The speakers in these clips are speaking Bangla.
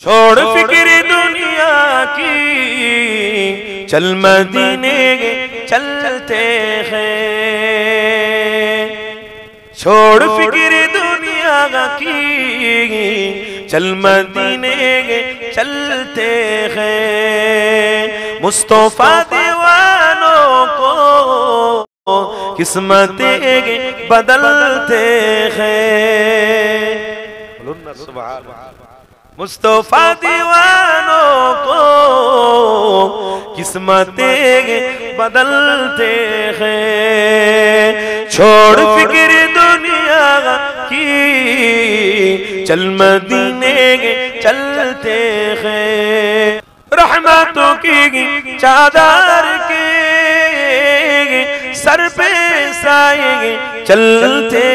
छोड़ फिक्र दुनिया की, चल मदीने चलते हैं। छोड़ फिक्र दुनिया की, चल मदीने चलते हैं। मुस्तफा दीवानों को किस्मतें बदलते हैं। मुस्तफा दीवानों को किस्मतें बदलते हैं। छोड़ फिक्र दुनिया की, चल मदीने चलते हैं। रहमतों की चादर के सर पे साए चलते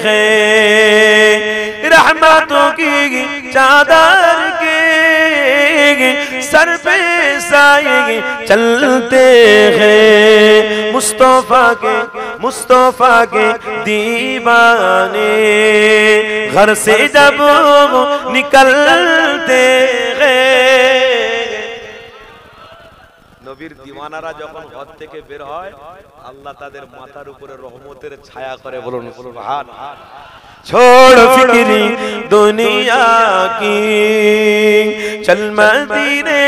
हैं। रहमतों की चादर के सर पे साए चलते हैं। मुस्तफा के दीवाने घर से जब निकलते हैं। নবীর দিওয়ানারা যখন ঘর থেকে বের হয় আল্লাহ তাদের মাথার উপরে রহমতের ছায়া করে। বলুন সুবহানাল্লাহ। छोड़ फिक्री दुनिया की, चल मदीने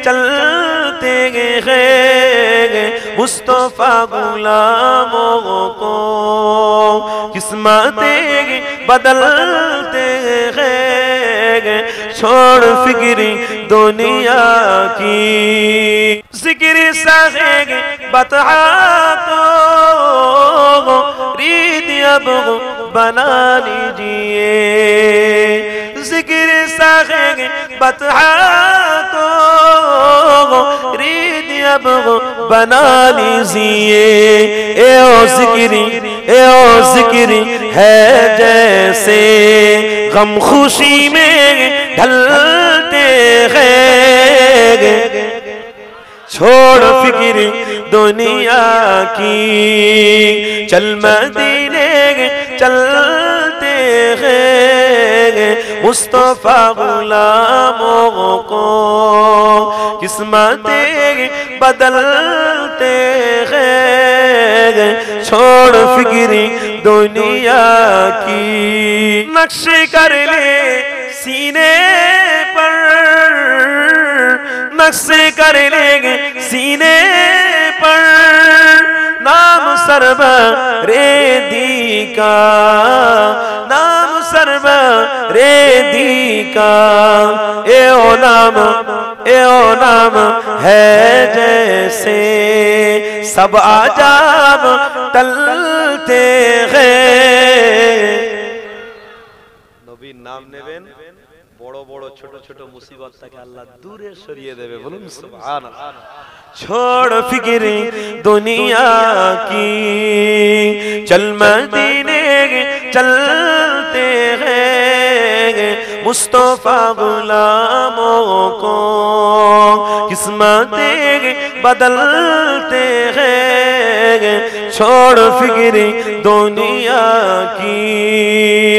चलते हैं। मुस्तफा गुलामों को किस्मतें बदलते हैं। छोड़ फिक्री दुनिया की, जिक्र साहेब बता को रीत अब बना लीजिए। जिक्र साहेब बता को रीत अब बना लीजिए। ए ओ जिक्री है जैसे गम खुशी में ढलते हैं। छोड़ फिक्र दुनिया की, चल मदीने चलते हैं। मुस्तफा गुलामों को किस्मतें बदलते हैं। छोड़ फिक्र दुनिया की, नक्शे कर ले सीने पर, नक्शे कर लेंगे सीने पर नाम सरवरेदी का, नाम सरवरेदी का। ए ओ नाम है जैसे सब आजाब टलते हैं। नबीर नाम नेবেন বড় বড় ছোট ছোট মুসিবতটাকে আল্লাহ দূরে সরিয়ে দেবে। বলুন সুবহানাল্লাহ। छोड़ फिक्र दुनिया की, चल मदीने चलते हैं। मुस्तफा गुलामों को किस्मतें बदलते हैं। छोड़ फिक्र दुनिया की,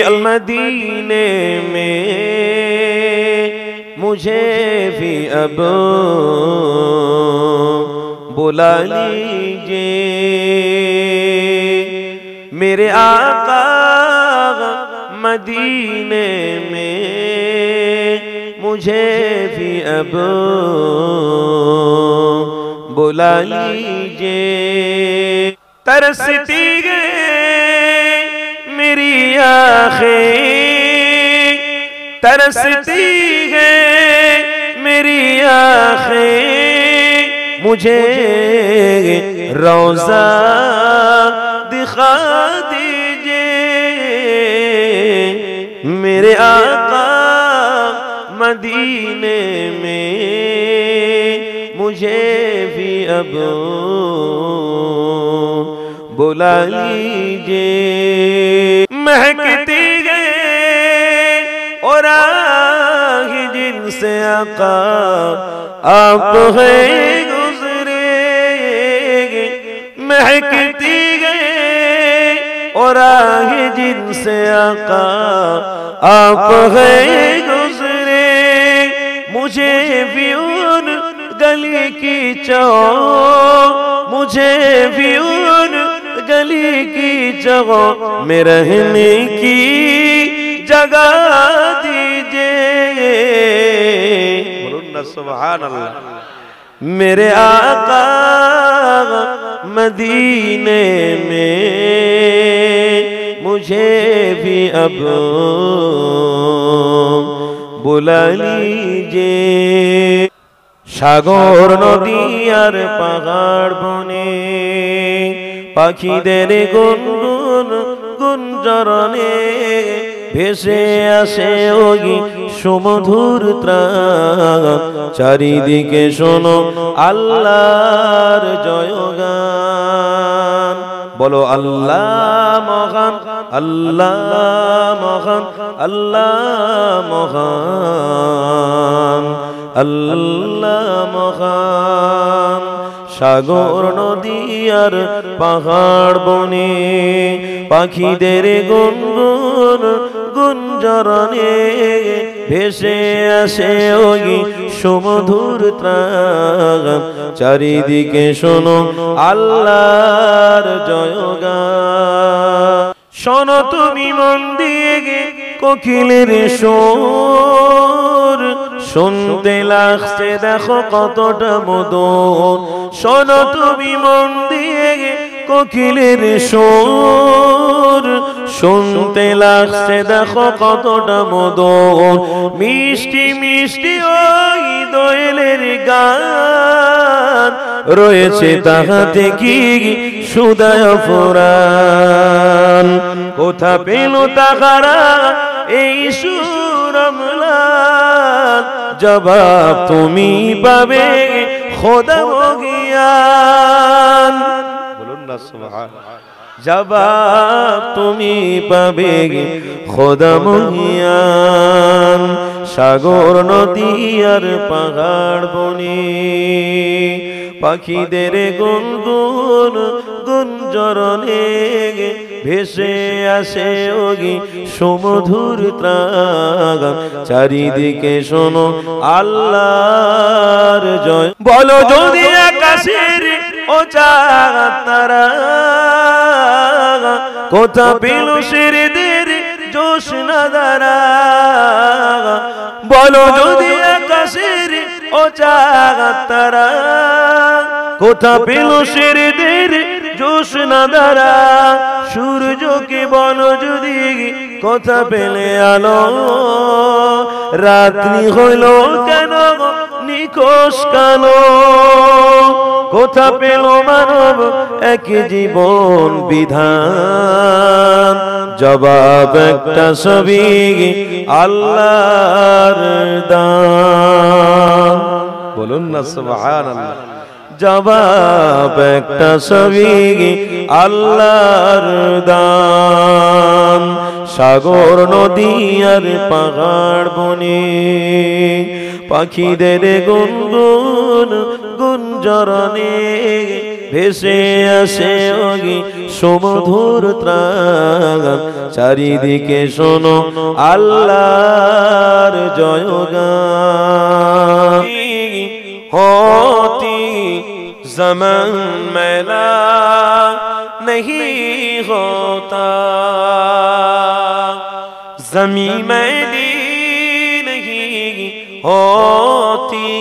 अल मदीने में मुझे भी अब बुला लीजिए। मेरे आका मदीने में मुझे भी अब बुला लीजिए। तरसती है मेरी आँखें, तरसती है मेरी आँखें। मुझे रोज़ा दिखा दीजिए। मेरे आका मदीने में मुझे भी अब बुला लीजिए। महकती गए और आही जिनसे आका आप हैं गुजरे। महकती गए और आही जिनसे आका आप हैं गुजरे। मुझे भी उन गली की मुझे भी उन गली की जगह में रहने की जगह दीजिए। बोलो ना सुभान अल्लाह। मेरे आका मदीने में मुझे भी अब बुला लीजिए। সাগর নদী আর পাহাড় বনে পাখিদের গুনগুন গুঞ্জরণে ভেসে আসে ওই সুমধুর ত্রাণ। চারিদিকে শোনো আল্লাহর জয়গান। বলো আল্লাহ মহান, আল্লাহ মহান, আল্লাহ মহান, আল্লাহ মহান। সাগর নদী আর পাহাড় বনে পাখিদের গুনগুন গুঞ্জরণে ভেসে আসে ওই সুমধুর ত্রাণ। চারিদিকে শোনো আল্লাহর জয়গান। শোনো তুমি মন দিয়ে কোকিলের সুর, শুনতে লাগছে দেখো কতটা মধুর। শোনো তুমি মন দিয়ে কোকিলের সুর, শুনতে লাগছে দেখো কতটা মধুর। মিষ্টি মিষ্টি ওই দোয়েলের গান, রয়েছে তাহাতে কি সুদায় ফুরান। কোথা পেল তাহারা এই সুর অম্লান, জবাব তুমি পাবে খোদা জ্ঞান। বলুন না সুবহানাল্লাহ। জবাব তুমি পাবে খোদা জ্ঞান। সাগর নদী আর পাহাড় বনে পাখিদের গুনগুন গুঞ্জরণে ভেসে আসে ওই সুমধুর ত্রাণ। চারিদিকে শোনো আল্লাহর জয়। বলো যদি আকাশের ও চাঁদ তারা কোথা পেল সেরেদের জোশনা দ্বারা। বলো যদি আকাশের ও চাঁদ তারা কোথা পেল সেরেদের জোশনা দ্বারা। সূর্যকে বলো যদি কোথা পেলে আলো, রাত্রি হইল কেন নিখোশ কালো। কোথা পেল মানব এক জীবন বিধান, জবাব একটা ছবি আল্লাহর দান। বলুন না সুবহানাল্লাহ। জবাব একটা ছবি আল্লাহর দান। সাগর নদী আর পাহাড় বনে পাখিদের গুনগুন গুঞ্জরণে ভেসে আসে ওই সুমধুর ত্রাণ। চারিদিকে শোনো আল্লাহর জয়গান। होती ज़मन मैला नहीं होता, ज़मीं मैली नहीं होती,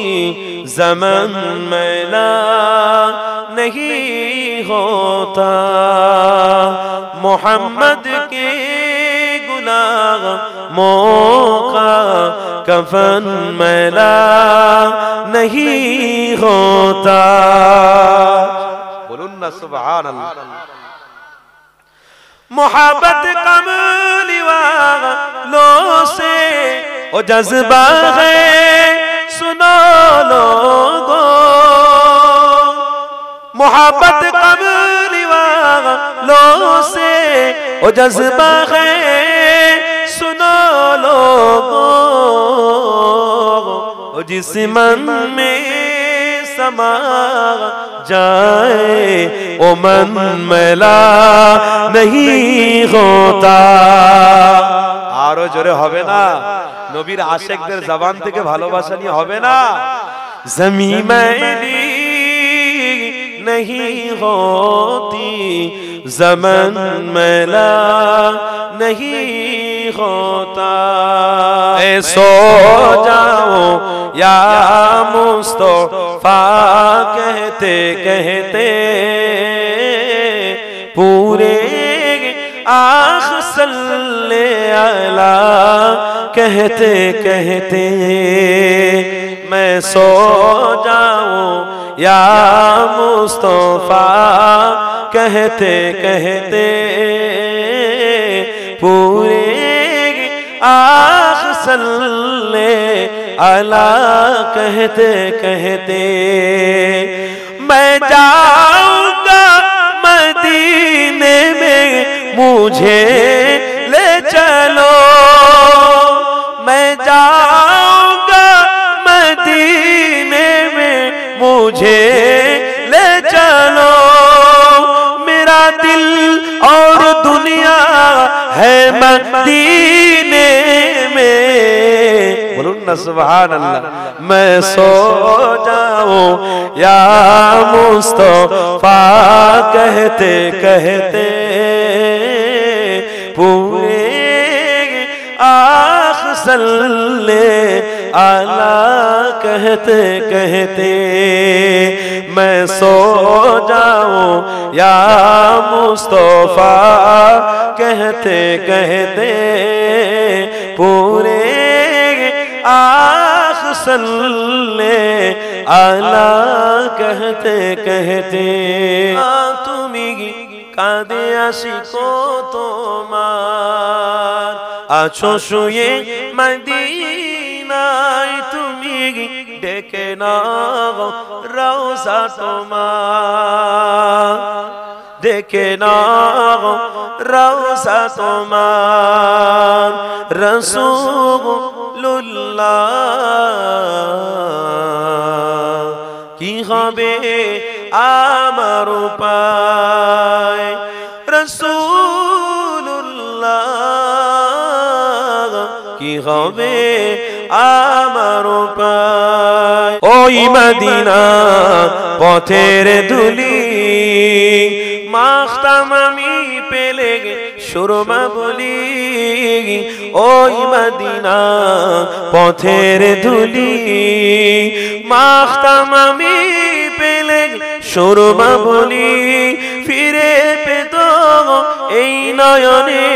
ज़मन मैला नहीं होता। मोहम्मद के गुलामों का कफन मैला नहीं होता। बोलूं ना सुभान अल्लाह। मोहब्बत कमली वालों से वो जज्बा है सुनो लोगों। मोहब्बत कमली वालों से वो जज्बा है सुनो लोगों। जिस मन में समा जाए वो मन मैला नहीं होता। आरो जोरे होबे ना। নবীর আশিকদের জবান থেকে ভালোবাসা নিয়ে হবে না। জমি मैली नहीं होती ज़मन मैला नहीं होता। ऐ सो जाओ या मुस्तफा कहते कहते पूरे आख सल्ले अला कहते कहते मैं सो जाऊं या मुस्तफा कहते कहते पूरे आख सल्ले अला कहते कहते मैं जाऊंगा मदीने में मुझे ले चलो। मैं जाऊंगा मदीने में मुझे ले चलो। मेरा दिल और दुनिया है मदीने में। बोलो ना सुभान अल्लाह। मैं सो जाऊं या मुस्तफा कहते कहते पूरे आख सल्ले अला कहते कहते मैं सो जाऊं या मुस्तफा कहते कहते पूरे आख सल्ले अला कहते कहते তুমি কাঁদে আশিকো তোমার আছো শুয়ে মদিনায় তুমি ডেকে নাও রওজা তোমার ডেকে নাও রওজা তোমার রাসূলুল্লাহ কি হবে আমার উপায় রাসূলুল্লাহ কি হবে আমার উপায়। ওই মদিনা পথের ধুলি মাখতাম আমি পেলে সুরমা বলি। ওই মদিনা পথের ধুলি মাখতাম আমি পেলে সুরমা বলি। ফিরে পেত এই নয়নে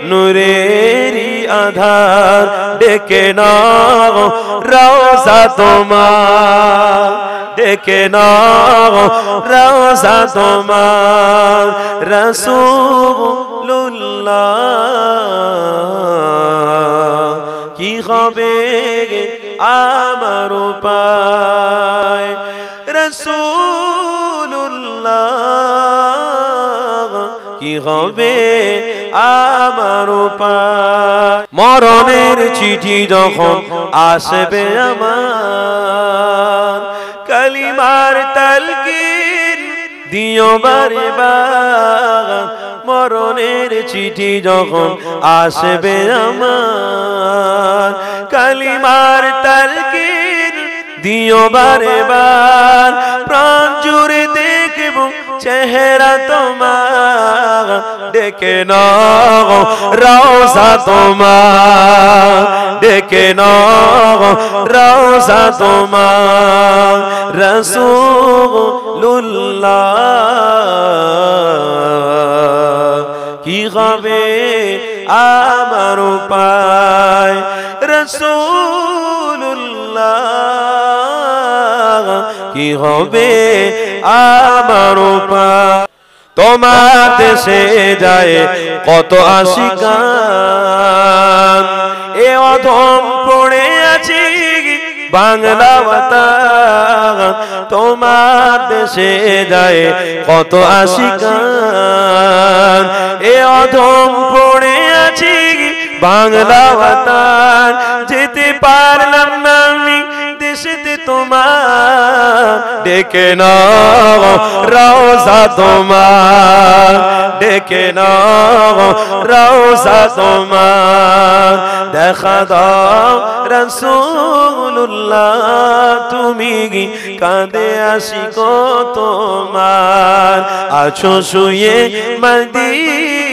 নূরেরি আধার ডেকে নাও রওজা তোমার ডেকে নাও রওজা তোমার রাসূলুল্লাহ কি হবে আমার উপায় রাসূলুল্লাহ কি হবে আমার উপায়। মরণের চিঠি যখন আসবে আমার কালিমার তালকিন দিও বারে বার। মরণের চিঠি যখন আসবে আমার কালিমার তালকিন দিও বারে বার। প্রাণ জুড়ে দেখব চেহারা তোমার ডেকে নাও রওজা তোমার ডেকে নাও রওজা তোমার রাসূলুল্লাহ কি হবে আমার উপায় রাসূলুল্লাহ কি হবে আমার উপায়। তোমার দেশে যায় কত আশিকান এ অধম পড়ে আছি বাংলা বাতান। তোমার দেশে যায় কত আশিকান এ অধম পড়ে আছি বাংলা বাতান। যেতে পারলাম না আমি দেশেতে তোমার ডেকে নাও রওজা তোমার, ডেকে নাও রওজা তোমার। দেখা দাও রাসূলুল্লাহ তুমি কাঁদে আশিক তোমার, আছো শুয়ে মদিনায়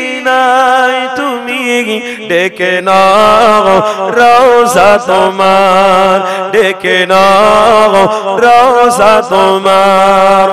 তুমি ডেকে নাও রওজা তোমার, ডেকে নাও রওজা তোমার।